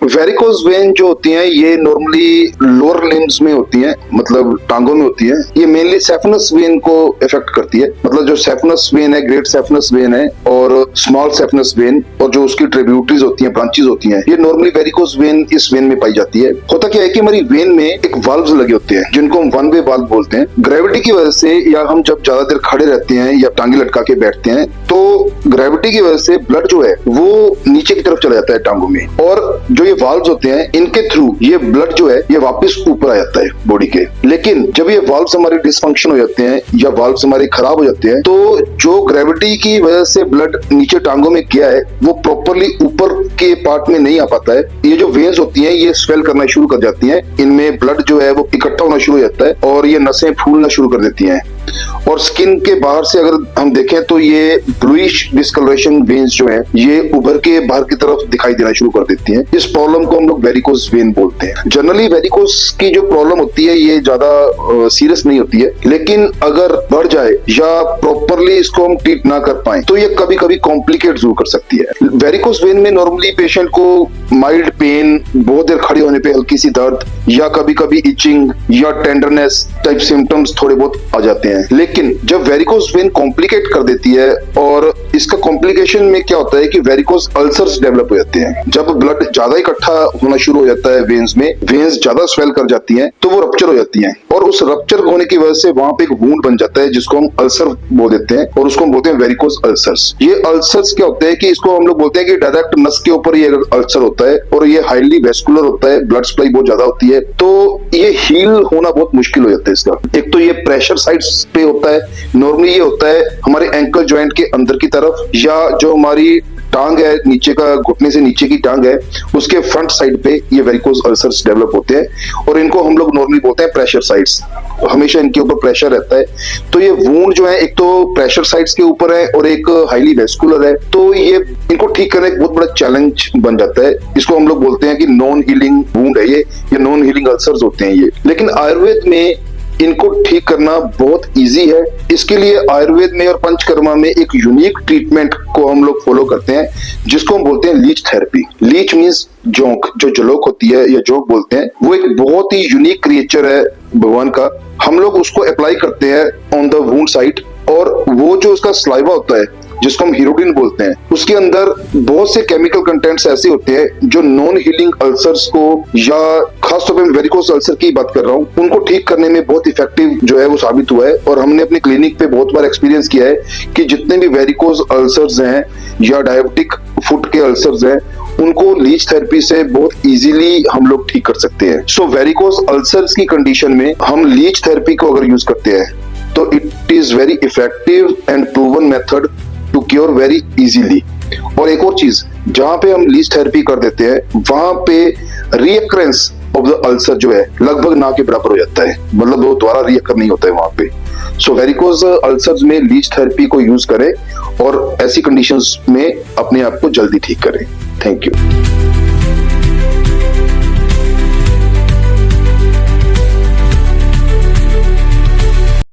Varicose vein जो होती हैं ये नॉर्मली लोअर लिम्स में होती हैं, मतलब टांगों में होती है। ये मेनली सेफनस वेन को इफेक्ट करती है, मतलब जो सेफनस वेन है, ग्रेट सेफनस वेन है और स्मॉल सेफनस वेन और जो उसकी ट्रिब्यूटरीज होती हैं, ब्रांचेस होती हैं, ये नॉर्मली वेरिकोज वेन इस वेन में पाई जाती है। होता क्या है कि हमारी वेन में एक वाल्व्स लगे होते हैं जिनको हम वन वे वाल्व बोलते हैं। ग्रेविटी की वजह से या हम जब ज्यादा देर खड़े रहते हैं या टांगे लटका के बैठते हैं तो ग्रेविटी की वजह से ब्लड जो है वो नीचे की तरफ चला जाता है टांगों में, और जो ये वाल्व्स होते हैं इनके थ्रू ये ब्लड जो है ये वापस ऊपर आ जाता है बॉडी के। लेकिन जब ये वाल्व्स हमारे डिसफंक्शन हो जाते हैं या वाल्व्स हमारे खराब हो जाते हैं तो जो ग्रेविटी की वजह से ब्लड नीचे टांगों में गया है वो प्रॉपरली ऊपर के पार्ट में नहीं आ पाता है। ये जो वेन्स होती हैं ये स्वेल करना शुरू कर जाती हैं, इनमें ब्लड जो है वो इकट्ठा होना शुरू हो जाता है और ये नसें फूलना शुरू कर देती हैं। और स्किन के बाहर से अगर हम देखें तो ये ब्लूइश डिस्कलरेशन वेन्स जो है ये उभर के बाहर की तरफ दिखाई देना शुरू कर देती हैं। इस प्रॉब्लम को हम लोग वेरिकोज वेन बोलते हैं। जनरली वेरिकोज की जो प्रॉब्लम होती है ये ज्यादा सीरियस नहीं होती है, लेकिन अगर बढ़ जाए या प्रॉपरली इसको हम ट्रीट ना कर पाए तो ये कभी कभी कॉम्प्लिकेट जरूर कर सकती है। वेरिकोज वेन में नॉर्मली पेशेंट को माइल्ड पेन, बहुत देर खड़े होने पे हल्की सी दर्द या कभी कभी इचिंग या टेंडरनेस टाइप सिम्टम्स थोड़े बहुत आ जाते हैं। लेकिन जब वेरिकोज वेन कॉम्प्लिकेट कर देती है और इसका कॉम्प्लिकेशन में क्या होता है कि वेरिकोज अल्सर्स डेवलप हो जाते हैं। जब ब्लड ज्यादा इकट्ठा होना शुरू हो जाता है वेन्स में, वेन्स ज्यादा स्वेल कर जाती हैं तो वो रप्चर हो जाती हैं और उस रप्चर होने की वजह से वहां पे एक वूंड बन जाता है जिसको हम अल्सर बोल देते हैं और उसको हम बोलते हैं वेरिकोज अल्सर्स। ये अल्सर्स क्या होते हैं कि इसको हम लोग बोलते हैं कि डायरेक्ट नस के ऊपर ये अल्सर होता है और ये हाईली वेस्कुलर होता है, ब्लड सप्लाई बहुत ज्यादा होती है, तो ये हील होना बहुत मुश्किल हो जाता है इसका। एक तो ये प्रेशर साइड्स पे होता है, नॉर्मली ये होता है हमारे एंकल जॉइंट के अंदर की तरफ या जो हमारी टांग है, नीचे का घुटने से नीचे की टांग है, उसके फ्रंट साइड पे ये वेरिकोज अल्सर्स डेवलप होते हैं और इनको हम लोग नॉर्मली बोलते हैं प्रेशर साइड्स। हमेशा इनके ऊपर प्रेशर रहता है, तो ये वूंड जो है एक तो प्रेशर साइड्स के ऊपर है और एक हाईली वेस्कुलर है, तो ये इनको ठीक करना एक बहुत बड़ा चैलेंज बन जाता है। इसको हम लोग बोलते हैं कि नॉन हीलिंग वूंड है ये नॉन हीलिंग अल्सर्स होते हैं ये। लेकिन आयुर्वेद में इनको ठीक करना बहुत इजी है। इसके लिए आयुर्वेद में और पंचकर्मा में एक यूनिक ट्रीटमेंट को हम लोग फॉलो करते हैं जिसको हम बोलते हैं लीच थेरेपी। लीच मींस जोंक, जो जलोक होती है या जोंक बोलते हैं, वो एक बहुत ही यूनिक क्रिएचर है भगवान का। हम लोग उसको अप्लाई करते हैं ऑन द वुंड साइट और वो जो उसका स्लाइवा होता है जिसको हम हीरोडिन बोलते हैं, उसके अंदर बहुत से केमिकल कंटेंट्स ऐसे होते हैं जो नॉन हीलिंग अल्सर्स को या खासतौर पे वेरिकोज अल्सर की बात कर रहा हूँ उनको ठीक करने में बहुत इफेक्टिव जो है वो साबित हुआ है। और हमने अपने क्लिनिक पे बहुत बार एक्सपीरियंस किया है कि जितने भी वेरिकोज अल्सर्स हैं या डायबिटिक फुट के अल्सर्स हैं उनको लीच थेरेपी से बहुत इजीली हम लोग ठीक कर सकते हैं। सो वेरिकोज अल्सर्स की कंडीशन में हम लीच थेरेपी को अगर यूज करते हैं तो it is very effective and proven method to cure very easily. और एक और चीज, जहां पे हम लीच थेरेपी कर देते हैं वहां पे रीअक्रेंस ऑफ द अल्सर जो है लगभग ना के बराबर हो जाता है, मतलब वो दोबारा रीअकर नहीं होता है वहां पे। सो वेरिकोज अल्सर्स में लीच थेरेपी को यूज करें और ऐसी कंडीशंस में अपने आप को जल्दी ठीक करें। Thank you.